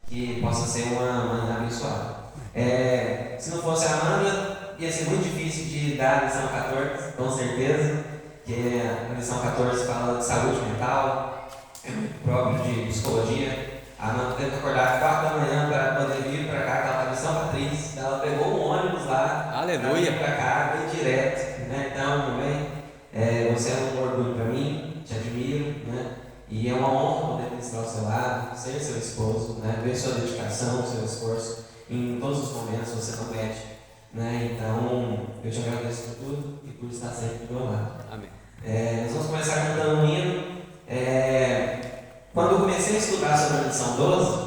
que possa ser uma manhã abençoada. Se não fosse a Amanda, ia ser muito difícil de dar a lição 14, com certeza, que a lição 14 fala de saúde mental, é muito próprio de psicologia. A Amanda teve que acordar às 4 da manhã para poder vir para cá, que ela estava em São Patrício, ela pegou um ônibus lá, Aleluia, para cá, bem direto, né? Então, também, você é um orgulho para mim, te admiro, né? E é uma honra poder estar ao seu lado, ser seu esposo, né? Ver sua dedicação, seu esforço em todos os momentos, você não mede, né? Então, eu te agradeço por tudo e por estar sempre do meu lado. amém. Nós vamos começar cantando um hino. Quando eu comecei a estudar sobre a lição 12,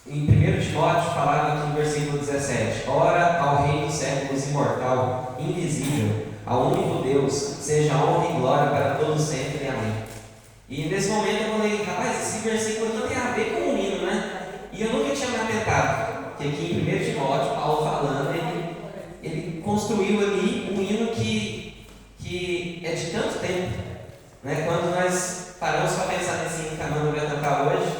em 1 Timóteo falava aqui no versículo 17: Ora ao Rei dos séculos, imortal, invisível, ao único Deus, seja honra e glória para todos sempre. Amém. E nesse momento eu falei, rapaz, esse versículo aqui tem a ver com o hino, né? E eu nunca tinha me atentado que aqui em 1 Timóteo, Paulo falando, ele construiu ali um hino que é de tanto tempo, né? Quando nós paramos para pensar nesse hino que a Amanda vai cantar hoje,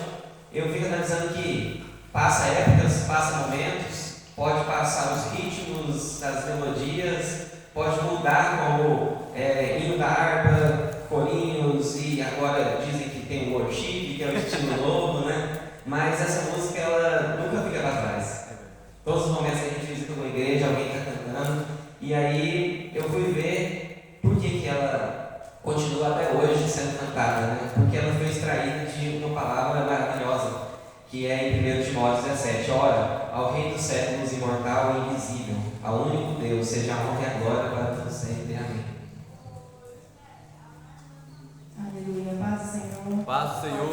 eu fico analisando que passa épocas, passa momentos, pode passar os ritmos das melodias, pode mudar como hino da harpa, corinhos, e agora dizem que tem o worship, que é o estilo novo, né? Mas essa música, ela nunca fica para trás. Todos os momentos que a gente visita uma igreja, alguém está cantando, e aí eu fui ver por que ela continua até hoje sendo cantada, né? Porque ela foi extraída de uma palavra maravilhosa, que é em 1 Timóteo 17: Ora, ao Rei dos séculos, imortal e invisível, ao único Deus, seja a honra e a glória para todos sempre. Amém. Aleluia, paz do Senhor. Paz do Senhor.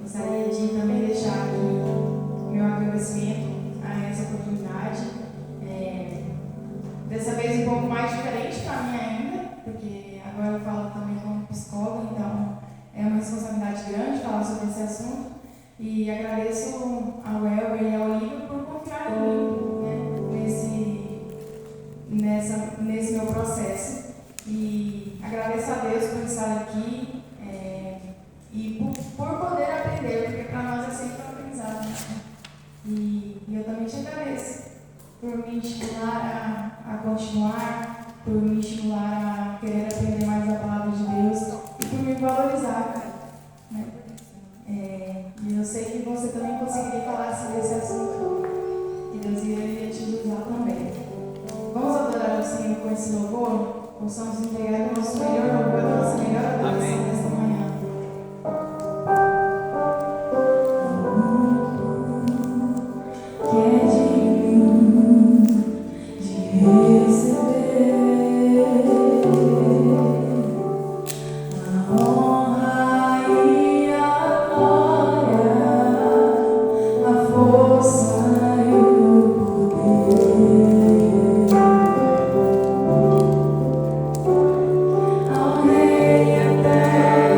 Gostaria de também deixar aqui meu agradecimento a essa oportunidade. Dessa vez um pouco mais diferente para mim ainda, porque agora eu falo também como psicóloga, então é uma responsabilidade grande falar sobre esse assunto. E agradeço ao Elber e ao Igor por confiar em mim, né, nesse meu processo. E agradeço a Deus por estar aqui e por poder aprender, porque para nós é sempre um aprendizado. Né? E eu também te agradeço por me estimular a continuar, por me estimular a querer aprender mais a palavra de Deus e por me valorizar. Né? E eu sei que você também conseguiria falar sobre esse assunto, que Deus iria te usar também. Vamos adorar o Senhor com esse louvor? Possamos entregar o nosso melhor louvor, a nossa melhor adoração nesta manhã. Que é digno de receber a honra e a glória, a força e o poder. Ao Rei eterno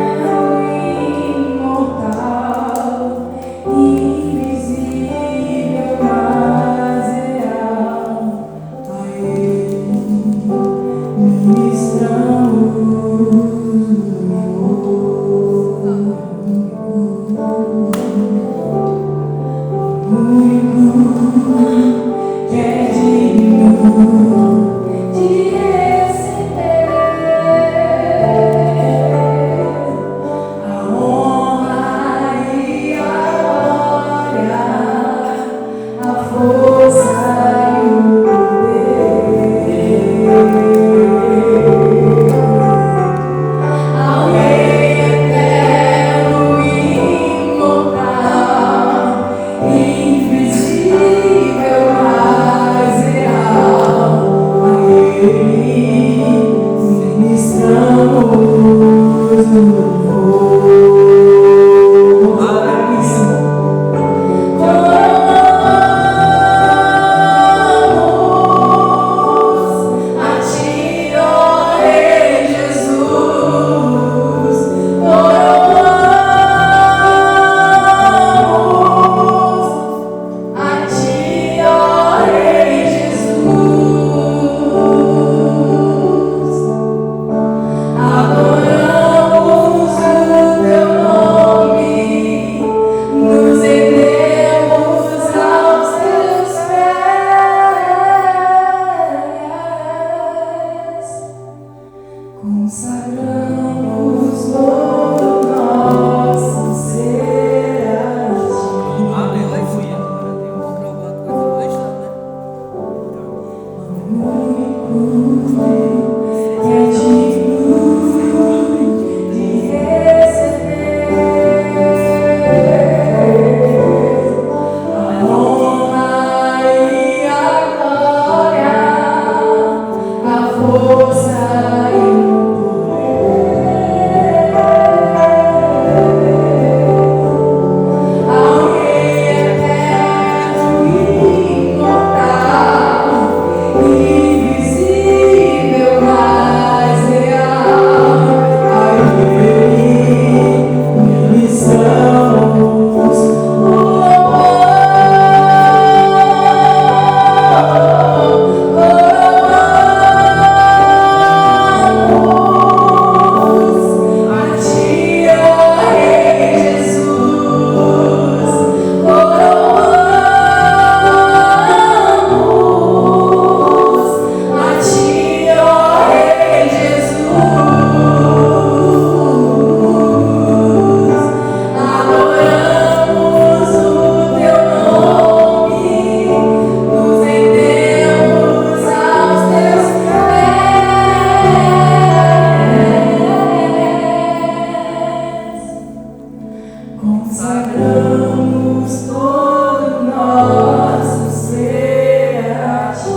Consagramos todo nosso ser a Ti.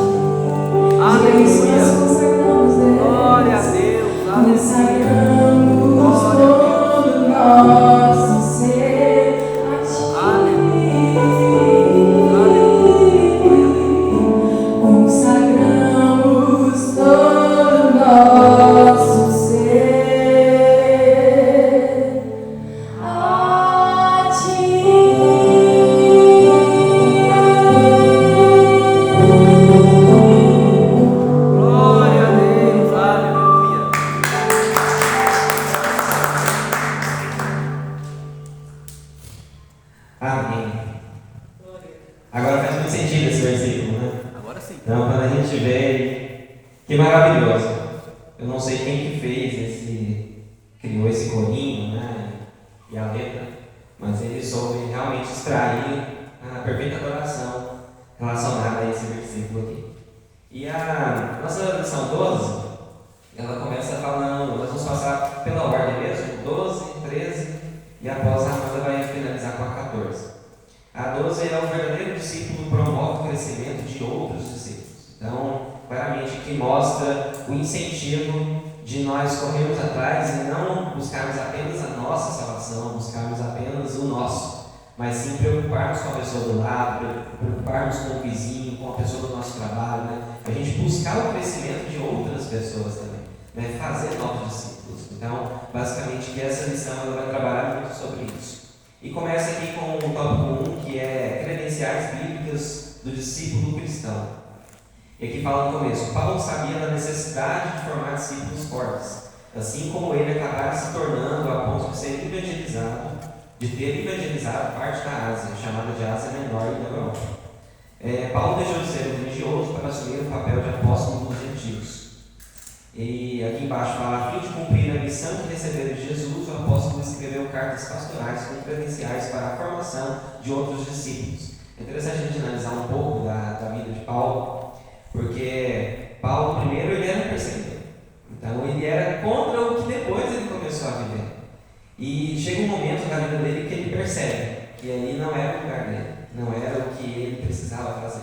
Aleluia. Nós consagramos, Deus. Glória a Deus. Aleluia. Consagramos todo nosso ser a Ti. Consagramos todo nosso ser a Ti. Glória a Deus. Aleluia. Amém. Agora faz muito sentido esse versículo, né? Agora sim. Então, quando a gente vê, que maravilhoso. Eu não sei quem que fez criou esse corinho, né? E a letra, mas ele soube realmente extrair a perfeita adoração relacionada a esse versículo aqui. E a nossa lição 12, ela começa falando, nós vamos passar pela ordem mesmo, 12, 13, e após a Amanda vai finalizar com a 14. A 12 é o verdadeiro discípulo promove o crescimento de outros discípulos. Então, claramente aqui mostra o incentivo de nós corrermos atrás e não buscarmos apenas a nossa salvação, buscarmos apenas o nosso, mas sim preocuparmos com a pessoa do lado, preocuparmos com o vizinho, com a pessoa do nosso trabalho, né? A gente buscar o crescimento de outras pessoas também, né? Fazer novos discípulos. Então, basicamente, que essa lição ela vai trabalhar muito sobre isso. E começa aqui com o tópico 1, que é credenciais bíblicas do discípulo cristão. E aqui fala no começo: Paulo sabia da necessidade de formar discípulos fortes, assim como ele acabara se tornando a ponto de ser evangelizado, de ter evangelizado parte da Ásia, chamada de Ásia Menor e da Europa. Paulo deixou de ser religioso para assumir o papel de apóstolo dos gentios. E aqui embaixo fala: a fim de cumprir a missão de receber de Jesus, o apóstolo escreveu cartas pastorais com credenciais para a formação de outros discípulos. É interessante a gente analisar um pouco da vida de Paulo, porque Paulo, primeiro, ele era perseguidor. Então, ele era contra o que depois ele começou a viver. E chega um momento na vida dele que ele percebe que ali não era o lugar dele, não era o que ele precisava fazer.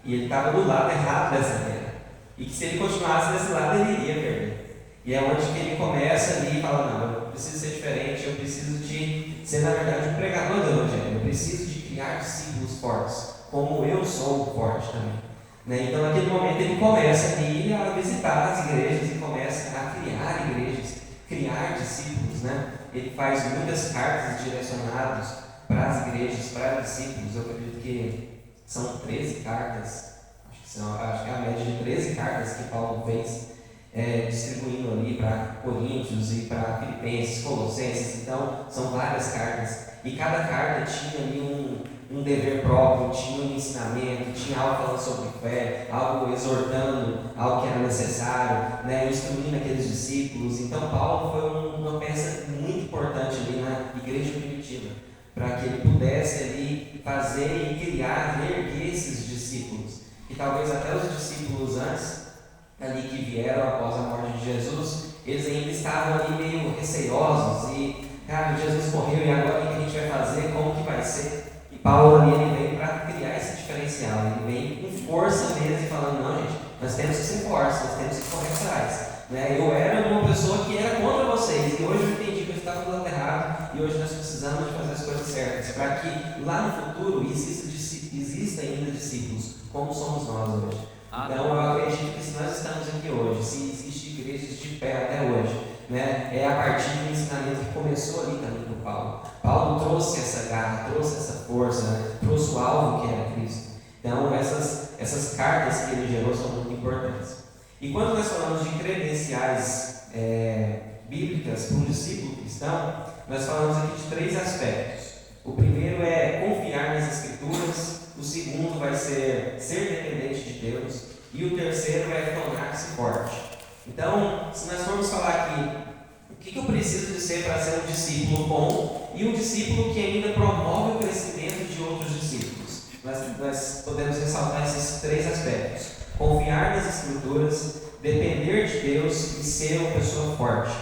E ele estava do lado errado dessa guerra. E que se ele continuasse desse lado, ele iria perder. E é onde que ele começa ali e fala: não, eu preciso ser diferente, eu preciso de ser, na verdade, um pregador do Evangelho, eu preciso de criar discípulos fortes, como eu sou forte também. Né? Então, naquele momento, ele começa ali a visitar as igrejas e começa a criar igrejas, criar discípulos. Né? Ele faz muitas cartas direcionadas para as igrejas, para discípulos. Eu acredito que são 13 cartas. Acho que é a média de 13 cartas que Paulo fez, distribuindo ali para Coríntios e para Filipenses, Colossenses. Então, são várias cartas. E cada carta tinha ali um dever próprio, tinha um ensinamento, tinha algo falando sobre fé, algo exortando, algo que era necessário, né, instruindo aqueles discípulos. Então, Paulo foi uma peça muito importante ali na igreja primitiva, para que ele pudesse ali fazer e criar, reerguer esses discípulos. E talvez até os discípulos antes, ali que vieram após a morte de Jesus, eles ainda estavam ali meio receosos e, cara, Jesus morreu e agora o que a gente vai fazer, como que vai ser? E Paulo ali, ele vem para criar esse diferencial, ele vem com força mesmo e falando: não, gente, nós temos que ser fortes, nós temos que correr atrás. Né? Eu era uma pessoa que era contra vocês e hoje eu entendi que eu estava do lado errado e hoje nós precisamos de fazer as coisas certas, para que lá no futuro exista ainda discípulos, como somos nós hoje. Então eu acredito que se nós estamos aqui hoje, se existem igrejas de pé até hoje, né, é a partir do ensinamento que começou ali também com Paulo. Paulo trouxe essa garra, trouxe essa força, né, trouxe o alvo que era Cristo. Então essas cartas que ele gerou são muito importantes. E quando nós falamos de credenciais bíblicas para um discípulo cristão, nós falamos aqui de 3 aspectos. O primeiro é confiar nas Escrituras, o segundo vai ser dependente de Deus, e o terceiro é tornar-se forte. Então, se nós formos falar aqui, o que eu preciso de ser para ser um discípulo bom e um discípulo que ainda promove o crescimento de outros discípulos, nós podemos ressaltar esses 3 aspectos: confiar nas Escrituras, depender de Deus e ser uma pessoa forte.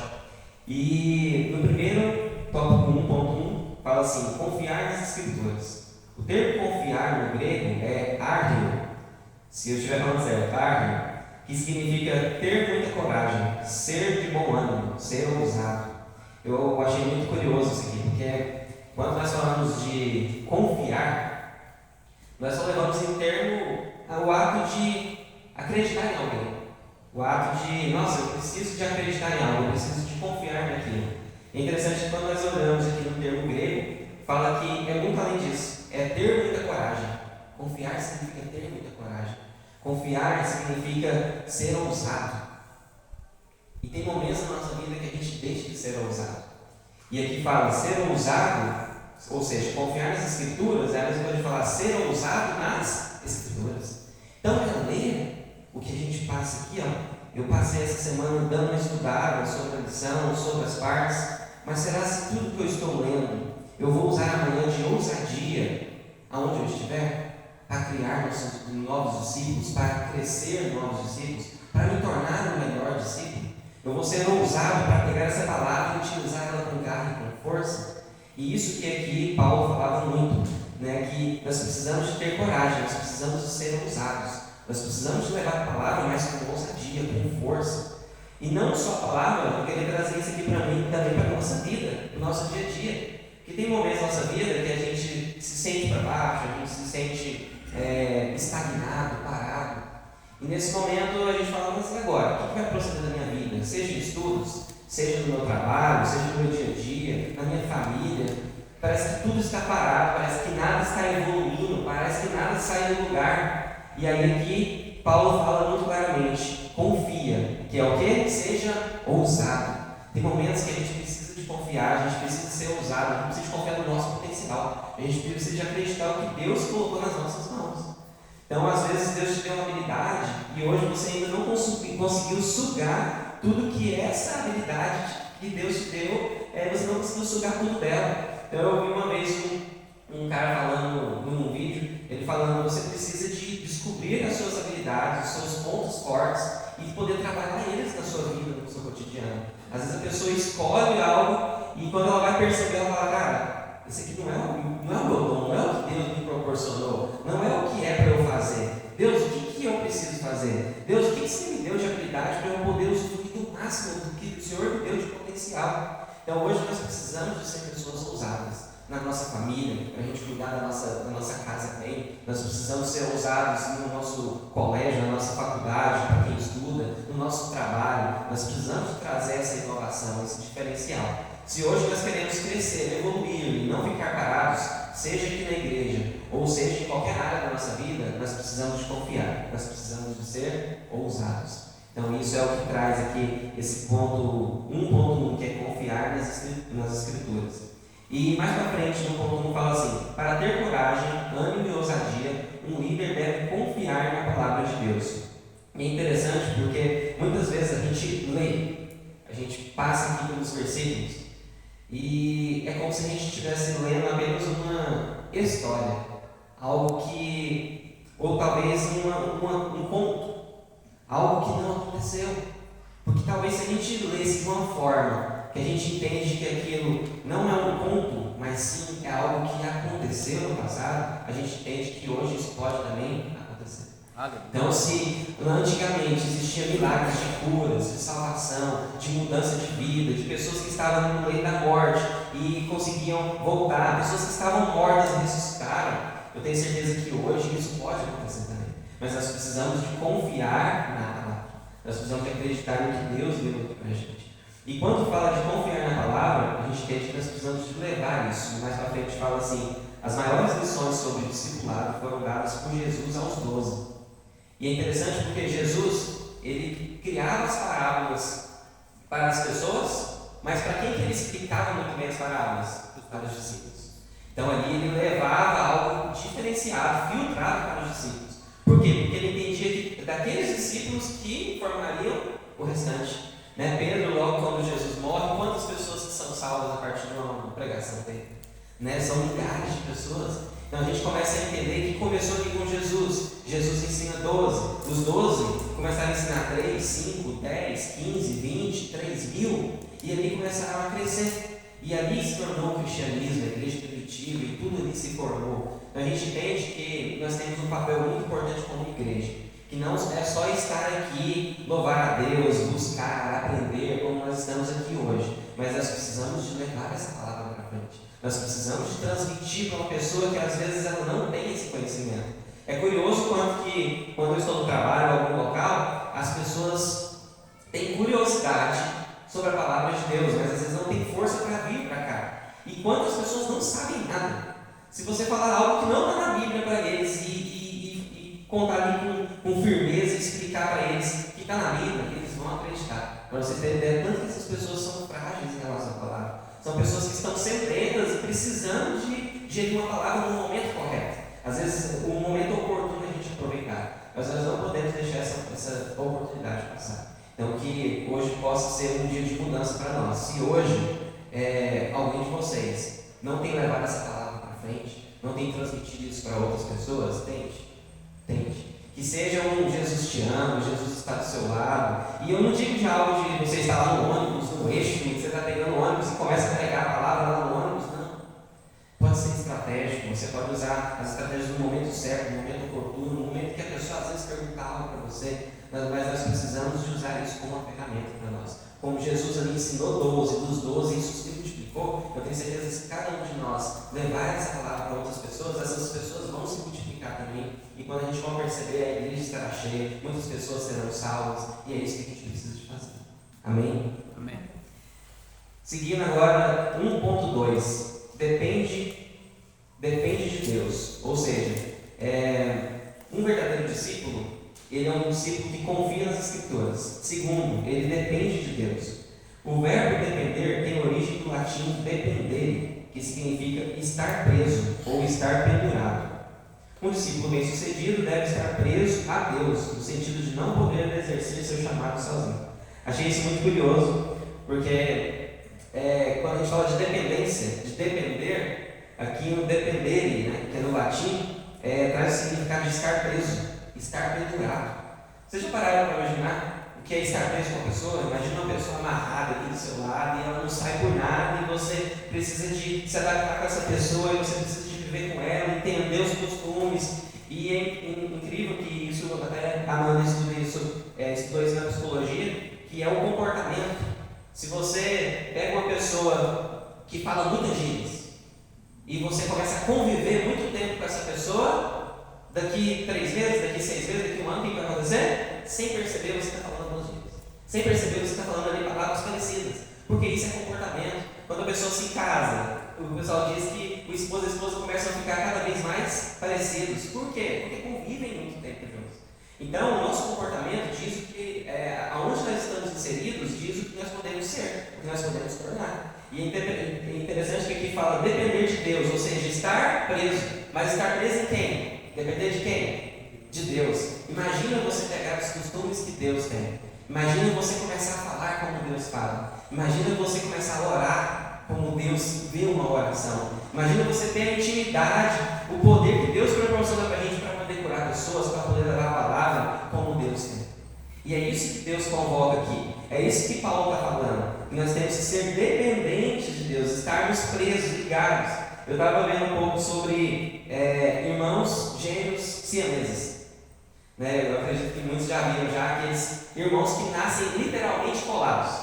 E no primeiro, tópico 1.1, fala assim, confiar nas Escrituras. O termo confiar no grego é argio, se eu estiver falando certo, argio, que significa ter muita coragem, ser de bom ânimo, ser ousado. Eu achei muito curioso isso aqui, porque quando nós falamos de confiar, nós só levamos em termo o ato de acreditar em alguém. O ato de, nossa, eu preciso de acreditar em algo, eu preciso de confiar naquilo. É interessante que quando nós olhamos aqui no termo grego, fala que é muito além disso, é ter muita coragem. Confiar significa ter muita coragem. Confiar significa ser ousado. E tem momentos na nossa vida que a gente deixa de ser ousado. E aqui fala ser ousado, ou seja, confiar nas Escrituras, é a mesma coisa de falar ser ousado nas Escrituras. Então, é ler o que a gente passa aqui, ó. Eu passei essa semana dando uma estudada sobre a lição, sobre as partes, mas será se tudo que eu estou lendo eu vou usar amanhã de ousadia, aonde eu estiver, para criar novos discípulos, para crescer novos discípulos, para me tornar um melhor discípulo? Eu vou ser ousado para pegar essa palavra e utilizar ela com garra e com força? E isso que aqui Paulo falava muito, né, que nós precisamos de ter coragem, nós precisamos de ser ousados, nós precisamos de levar a palavra, mas com ousadia, com força. E não só a palavra, eu queria trazer isso aqui para mim também para a nossa vida, para o nosso dia a dia. Porque tem momentos na nossa vida que a gente se sente para baixo, a gente se sente estagnado, parado. E nesse momento a gente fala, mas e agora? O que vai proceder da minha vida? Seja em estudos, seja no meu trabalho, seja no meu dia a dia, na minha família. Parece que tudo está parado, parece que nada está evoluindo, parece que nada sai do lugar. E aí aqui Paulo fala muito claramente, confia, que é o que? Seja ousado. Tem momentos que a gente precisa de confiar, a gente precisa ser ousado, a gente precisa de confiar no nosso potencial, a gente precisa de acreditar o que Deus colocou nas nossas mãos. Então, às vezes, Deus te deu uma habilidade e hoje você ainda não conseguiu sugar tudo que essa habilidade que Deus te deu, você não conseguiu sugar tudo dela. Então, eu vi uma vez um cara falando num vídeo, ele falando, você precisa de descobrir as suas habilidades, os seus pontos fortes e poder trabalhar eles na sua vida, no seu cotidiano. Às vezes a pessoa escolhe algo e quando ela vai perceber, ela fala, cara, esse aqui não é o meu dom, não é o que Deus me proporcionou, não é o que é para eu fazer. Deus, o que eu preciso fazer? Deus, o que você me deu de habilidade para eu poder usufruir do máximo do que o Senhor me deu de potencial? Então hoje nós precisamos de ser pessoas ousadas na nossa família, para a gente cuidar da nossa casa bem. Nós precisamos ser ousados no nosso colégio, na nossa faculdade, para quem estuda, no nosso trabalho. Nós precisamos trazer essa inovação, esse diferencial. Se hoje nós queremos crescer, evoluir e não ficar parados, seja aqui na igreja ou seja em qualquer área da nossa vida, nós precisamos de confiar, nós precisamos de ser ousados. Então isso é o que traz aqui esse ponto 1.1, que é confiar nas Escrituras. E mais para frente, no ponto 1, fala assim, para ter coragem, ânimo e ousadia, um líder deve confiar na palavra de Deus. E é interessante porque muitas vezes a gente lê, a gente passa aqui pelos versículos e é como se a gente estivesse lendo apenas uma história, algo que, ou talvez um conto, algo que não aconteceu. Porque talvez se a gente lesse de uma forma que a gente entende que aquilo não é um conto, mas sim é algo que aconteceu no passado, a gente entende que hoje isso pode também acontecer. Então, se antigamente existia milagres de curas, de salvação, de mudança de vida, de pessoas que estavam no meio da morte e conseguiam voltar, pessoas que estavam mortas e ressuscitaram, eu tenho certeza que hoje isso pode acontecer também. Mas nós precisamos de confiar na palavra, nós precisamos de acreditar no que Deus deu para a gente. E quando fala de confiar na palavra, a gente entende que nós precisamos de levar isso. Mais para frente fala assim, as maiores lições sobre o discipulado foram dadas por Jesus aos 12. E é interessante porque Jesus, ele criava as parábolas para as pessoas, mas para quem que ele explicava muito bem as parábolas? Para os discípulos. Então ali ele levava algo diferenciado, filtrado para os discípulos. Por quê? Porque ele entendia que daqueles discípulos que formariam o restante. Né? Pedro, logo quando Jesus morre, quantas pessoas que são salvas a partir de uma pregação dele? Né? São milhares de pessoas. Então a gente começa a entender que começou aqui com Jesus. Jesus ensina 12. Os 12 começaram a ensinar 3, 5, 10, 15, 20, 3 mil. E ali começaram a crescer. E ali se tornou o cristianismo, a igreja primitiva, e tudo ali se formou. Então a gente entende que nós temos um papel muito importante como igreja, que não é só estar aqui, louvar a Deus, buscar, aprender, como nós estamos aqui hoje, mas nós precisamos de levar essa palavra para frente. Nós precisamos de transmitir para uma pessoa que às vezes ela não tem esse conhecimento. É curioso quanto que, quando eu estou no trabalho em algum local, as pessoas têm curiosidade sobre a palavra de Deus, mas às vezes não tem força para vir para cá. E quantas pessoas não sabem nada? Se você falar algo que não está na Bíblia para eles e contar ali com firmeza e explicar para eles que está na Bíblia, eles vão acreditar. Para você ter ideia, tanto que essas pessoas são frágeis em relação à palavra. São pessoas que estão sedentas e precisando de uma palavra no momento correto. Às vezes, o momento oportuno é a gente aproveitar, mas nós não podemos deixar essa oportunidade passar. Então, que hoje possa ser um dia de mudança para nós. Se hoje alguém de vocês não tem levado essa palavra para frente, não tem transmitido isso para outras pessoas, tente. Que seja um Jesus te ama, Jesus está do seu lado. E eu não digo de algo de você estar lá no ônibus, no eixo, que você está pegando o ônibus e começa a pregar a palavra lá no ônibus, não. Pode ser estratégico, você pode usar as estratégias no momento certo, no momento oportuno, no momento que a pessoa às vezes pergunta algo para você, mas nós precisamos de usar isso como uma ferramenta para nós. Como Jesus ali ensinou 12, dos 12 isso se multiplicou, eu tenho certeza que se cada um de nós levar essa palavra para outras pessoas, essas pessoas vão se multiplicar também, e quando a gente for perceber, a igreja estará cheia, muitas pessoas serão salvas, e é isso que a gente precisa de fazer. Amém? Amém. Seguindo agora 1.2, depende de Deus, ou seja, um verdadeiro discípulo, ele é um discípulo que confia nas Escrituras. Segundo, ele depende de Deus. O verbo depender tem origem do latim dependere, que significa estar preso ou estar pendurado. Um discípulo bem-sucedido deve estar preso a Deus, no sentido de não poder exercer seu chamado sozinho. Achei isso muito curioso, porque quando a gente fala de dependência, de depender, aqui no dependere, né, que é no latim, traz o significado de estar preso, estar pendurado. Vocês já pararam para imaginar o que é estar preso com uma pessoa? Imagina uma pessoa amarrada aqui do seu lado e ela não sai por nada e você precisa de se adaptar com essa pessoa e você precisa de viver com ela, entender os costumes. E é incrível que isso, até a Amanda estudou isso na psicologia, que é o comportamento. Se você pega uma pessoa que fala muitas gírias e você começa a conviver muito tempo com essa pessoa, daqui 3 meses, daqui 6 meses, daqui 1 ano, o que vai acontecer? Sem perceber, você está falando algumas gírias. Sem perceber, você está falando ali palavras parecidas. Porque isso é comportamento. Quando a pessoa se casa, o pessoal diz que o esposo e a esposa começam a ficar cada vez mais parecidos. Por quê? Porque convivem muito tempo juntos. Então, o nosso comportamento diz que, aonde nós estamos inseridos, diz o que nós podemos ser, o que nós podemos tornar. E é interessante que aqui fala depender de Deus, ou seja, estar preso. Mas estar preso em quem? Depender de quem? De Deus. Imagina você pegar os costumes que Deus tem. Imagina você começar a falar como Deus fala. Imagina você começar a orar como Deus vê uma oração. Imagina você ter a intimidade, o poder que Deus proporciona para a gente para poder curar pessoas, para poder levar a palavra como Deus tem. E é isso que Deus convoca aqui. É isso que Paulo está falando. Que nós temos que ser dependentes de Deus, estarmos presos, ligados. Eu estava vendo um pouco sobre irmãos gêmeos siameses. Eu acredito que muitos já viram aqueles irmãos que nascem literalmente colados.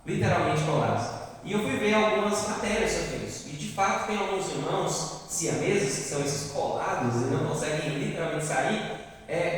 Literalmente colados. E eu fui ver algumas matérias sobre isso. E de fato tem alguns irmãos siameses, que são esses colados e não conseguem literalmente sair.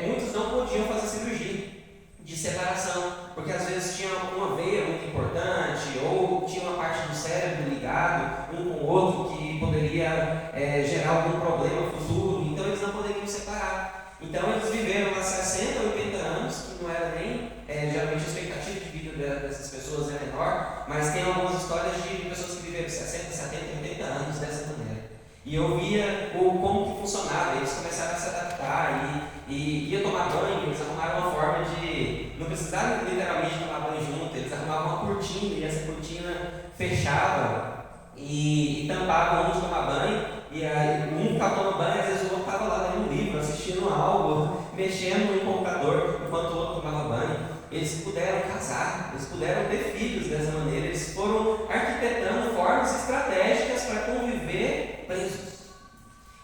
Muitos não podiam fazer cirurgia de separação, porque às vezes tinha uma veia muito importante, ou tinha uma parte do cérebro ligado um com o outro que poderia gerar algum problema futuro, então eles não poderiam separar. Então eles viveram há 60, 80 anos, que não era nem, geralmente a expectativa de vida dessas pessoas é menor, mas tem algumas histórias de pessoas que viveram 60, 70, 80 anos dessa maneira. E eu via como que funcionava, eles começaram a se adaptar e ia tomar banho, eles arrumaram uma forma de não precisar literalmente tomar banho junto, eles arrumavam uma cortina e essa cortina fechava e tampava um de tomar banho, e aí um ficava tomando banho, às vezes o outro estava lá lendo um livro, assistindo algo, mexendo no computador enquanto o outro tomava banho. Eles puderam casar, eles puderam ter filhos dessa maneira, eles foram arquitetando formas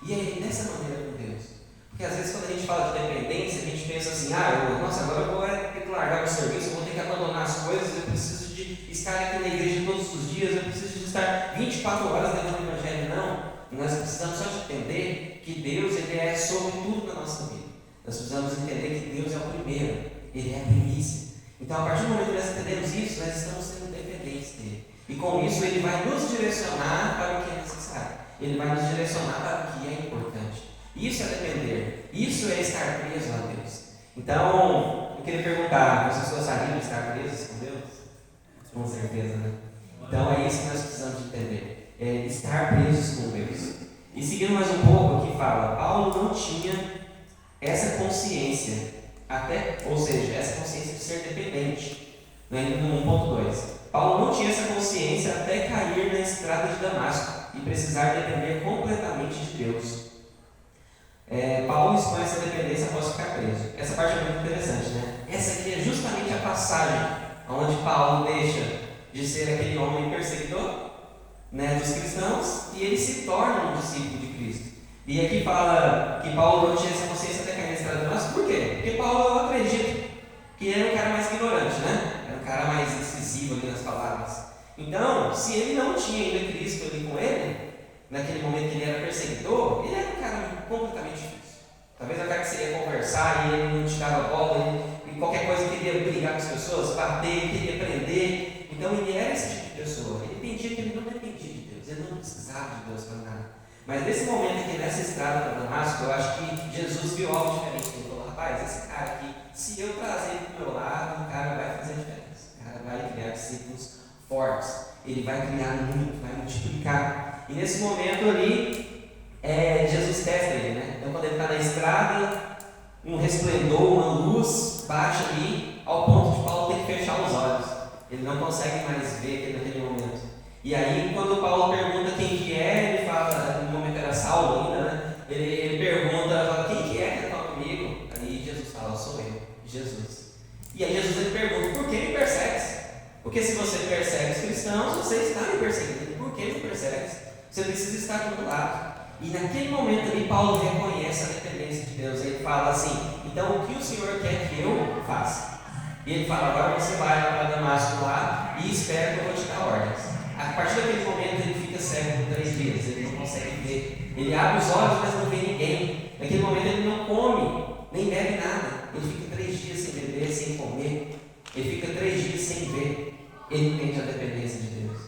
E é dessa maneira com Deus. Porque às vezes quando a gente fala de dependência, a gente pensa assim, nossa, agora eu vou ter que largar o serviço, eu vou ter que abandonar as coisas, eu preciso de estar aqui na igreja todos os dias, eu preciso de estar 24 horas levando o Evangelho. Não. Nós precisamos só de entender que Deus ele é sobre tudo na nossa vida. Nós precisamos entender que Deus é o primeiro, Ele é a primícia. Então, a partir do momento que nós entendemos isso, nós estamos sendo dependentes dele. E com isso, Ele vai nos direcionar para o que é necessário. Ele vai nos direcionar para o que é importante. Isso é depender. Isso é estar preso a Deus. Então, eu queria perguntar, vocês gostariam de estar presos com Deus? Com certeza, né? Então, é isso que nós precisamos de entender. É estar presos com Deus. E seguindo mais um pouco aqui, fala, Paulo não tinha essa consciência, ou seja, essa consciência de ser dependente. No ponto 2. Paulo não tinha essa consciência até cair na estrada de Damasco e precisar depender completamente de Deus. Paulo expõe essa dependência após ficar preso. Essa parte é muito interessante, né? Essa aqui é justamente a passagem onde Paulo deixa de ser aquele homem perseguidor, né, dos cristãos, e ele se torna um discípulo de Cristo. E aqui fala que Paulo não tinha essa consciência até cair na estrada de Damasco. Por quê? Porque Paulo, eu acredito que ele era um cara mais ignorante, né? Era um cara mais incisivo ali nas palavras. Então, se ele não tinha ainda Cristo ali com ele, naquele momento que ele era perseguidor, ele era um cara completamente difícil. Talvez o cara que você ia conversar e ele não te dava bola, e qualquer coisa queria brigar com as pessoas, bater, queria prender. Então ele era esse tipo de pessoa. Ele entendia que ele não dependia de Deus, ele não precisava de Deus para nada. Mas nesse momento aqui, nessa estrada para Damasco, eu acho que Jesus viu algo diferente. Ele falou, rapaz, esse cara aqui, se eu trazer ele para o meu lado, o cara vai fazer a diferença. O cara vai criar discípulos fortes. Ele vai criar muito, vai multiplicar. E nesse momento ali, Jesus testa ele, né? Então quando ele está na estrada, um resplendor, uma luz baixa ali, ao ponto de Paulo ter que fechar os olhos. Ele não consegue mais ver aquele naquele momento. E aí, quando Paulo pergunta quem que é, ele fala, no momento era Saulo ainda, né? Ele pergunta, fala, quem que está comigo? Aí Jesus fala, sou eu, Jesus. E aí Jesus ele pergunta, por que me persegues? Porque se você persegue os cristãos, você está me perseguindo. Por que me persegues? Você precisa estar do meu lado. E naquele momento ali, Paulo reconhece a dependência de Deus. Ele fala assim, então o que o Senhor quer que eu faça? E ele fala, agora você vai lá para Damasco lá e espera que eu vou te dar ordens. A partir daquele momento ele fica cego por 3 dias, ele não consegue ver. Ele abre os olhos, mas não vê ninguém. Naquele momento ele não come, nem bebe nada. Ele fica 3 dias sem beber, sem comer. Ele fica 3 dias sem ver. Ele entende a dependência de Deus.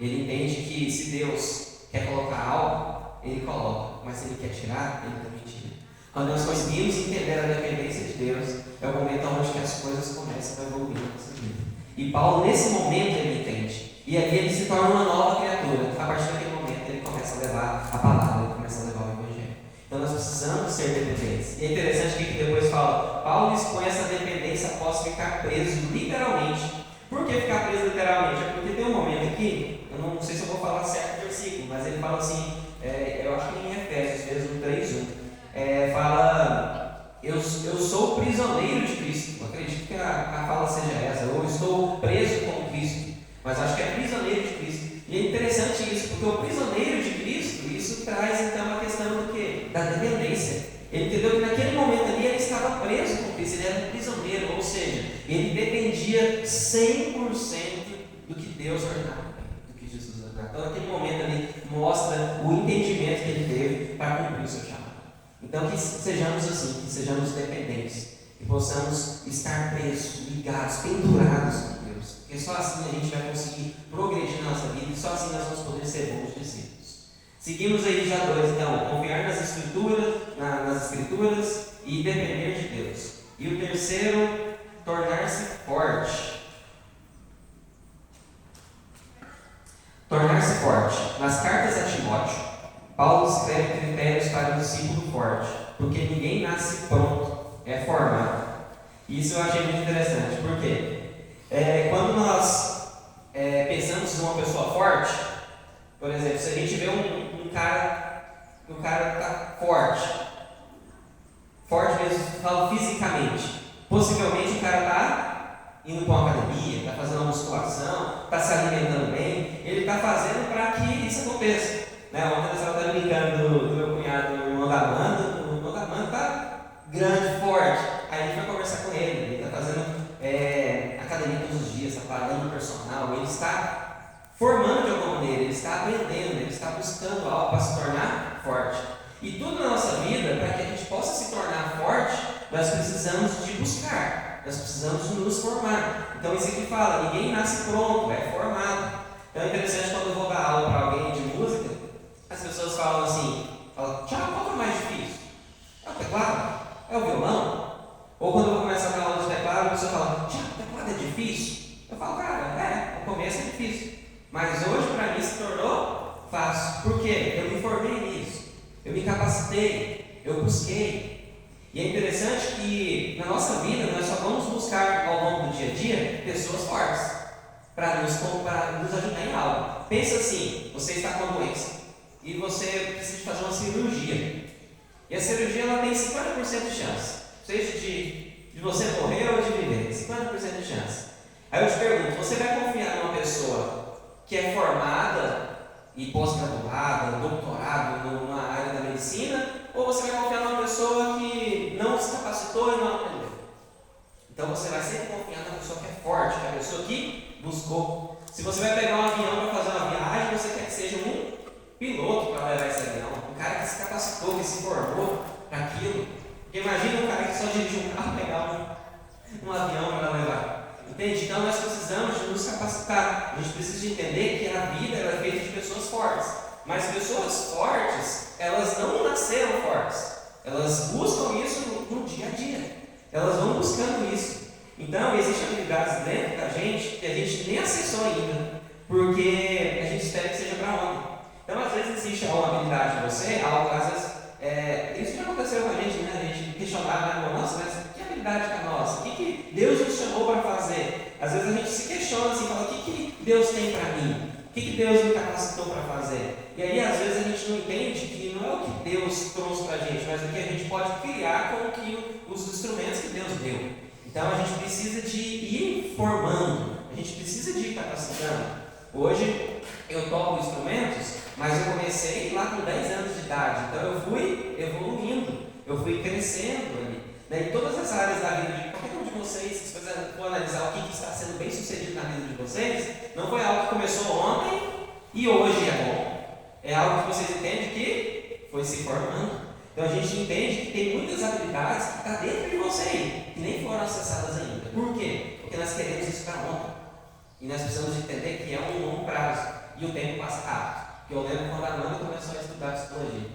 Ele entende que se Deus quer colocar algo, Ele coloca. Mas se Ele quer tirar, Ele também tira. Quando nós conseguimos entender a dependência de Deus, é o momento onde as coisas começam a evoluir na nossa vida. E Paulo, nesse momento, ele entende. E ali ele se torna uma nova criatura. A partir daquele momento ele começa a levar a palavra, ele começa a levar o Evangelho. Então nós precisamos ser dependentes. E é interessante que depois fala, Paulo expõe essa dependência após ficar preso literalmente. Por que ficar preso literalmente? É porque tem um momento aqui, eu não sei se eu vou falar certo o versículo, mas ele fala assim, eu acho que em Efésios 3:1, fala, eu sou prisioneiro de Cristo. Eu acredito que a fala seja essa, eu estou preso com Cristo. Mas acho que é prisioneiro de Cristo. E é interessante isso, porque o prisioneiro de Cristo, isso traz então a questão do quê? Da dependência. Ele entendeu que naquele momento ali ele estava preso com Cristo, ele era um prisioneiro, ou seja, ele dependia 100% do que Deus ordenava, do que Jesus ordenava. Então naquele momento ali mostra o entendimento que ele teve para cumprir o seu chamado. Então que sejamos assim, que sejamos dependentes, que possamos estar presos, ligados, pendurados. Porque só assim a gente vai conseguir progredir na nossa vida e só assim nós vamos poder ser bons discípulos. Seguimos aí já 2, então, confiar nas escrituras e depender de Deus. E o terceiro, tornar-se forte. Tornar-se forte. Nas cartas a Timóteo, Paulo escreve critérios para o discípulo forte, porque ninguém nasce pronto, é formado. Isso eu achei muito interessante, por quê? Quando nós pensamos em uma pessoa forte, por exemplo, se a gente vê um cara está forte mesmo, falo fisicamente, possivelmente o cara está indo para uma academia, está fazendo uma musculação, está se alimentando bem, ele está fazendo para que isso aconteça. Né? Ontem eu estava brincando do meu cunhado se tornar forte, nós precisamos de buscar, nós precisamos nos formar. Então isso aqui fala, ninguém nasce pronto, é formado. Então é interessante quando eu vou dar aula para alguém de música, as pessoas falam assim, Tiago, qual que é o mais difícil? É o teclado? É o violão? Ou quando eu vou começar a dar aula de teclado, a pessoa fala, Tiago, o teclado é difícil? Eu falo, cara, no começo é difícil, mas hoje para mim se tornou fácil. Por quê? Eu me formei nisso, eu me capacitei, eu busquei. E é interessante que na nossa vida nós só vamos buscar ao longo do dia a dia pessoas fortes para nos ajudar em algo. Pensa assim, você está com uma doença e você precisa de fazer uma cirurgia. E a cirurgia ela tem 50% de chance, seja de você morrer ou de viver, 50% de chance. Aí eu te pergunto, você vai confiar numa pessoa que é formada e pós-graduada, doutorado numa área da medicina, ou você vai confiar numa pessoa que não se capacitou e não aprendeu? Então você vai sempre confiar na pessoa que é forte, que é a pessoa que buscou. Se você vai pegar um avião para fazer uma viagem, você quer que seja um piloto para levar esse avião, um cara que se capacitou, que se formou para aquilo. Porque imagina um cara que só dirige um carro, pegar um avião para levar. Entende? Então nós precisamos de nos capacitar. A gente precisa de entender que a vida é feita de pessoas fortes. Mas pessoas fortes, elas não nasceram fortes. Elas buscam isso no dia a dia. Elas vão buscando isso. Então existem habilidades dentro da gente que a gente nem acessou ainda, porque a gente espera que seja para ontem. Então às vezes existe uma habilidade de você, algo às vezes, isso já aconteceu com a gente, né? A gente questionar, nossa, mas que habilidade que é nossa? O que Deus nos chamou para fazer? Às vezes a gente se questiona assim, fala, o que Deus tem para mim? O que Deus me capacitou para fazer? E aí às vezes a gente não entende que não é o que Deus trouxe para a gente, mas o que a gente pode criar com os instrumentos que Deus deu. Então a gente precisa de ir formando, a gente precisa de ir capacitando. Hoje eu toco instrumentos, mas eu comecei lá com 10 anos de idade, então eu fui evoluindo, eu fui crescendo ali. Em todas as áreas da vida de qualquer um de vocês, se você for analisar o que está sendo bem sucedido na vida de vocês, não foi algo que começou ontem e hoje é bom. É algo que vocês entendem que foi se formando. Então a gente entende que tem muitas habilidades que estão dentro de você aí, que nem foram acessadas ainda. Por quê? Porque nós queremos isso para ontem. E nós precisamos entender que é um longo prazo. E o tempo passa rápido. Eu lembro quando a Amanda começou a estudar psicologia.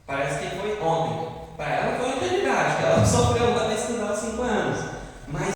Parece que foi ontem. Para ela foi uma eternidade, que ela sofreu lá para estudar aos 5 anos. Mas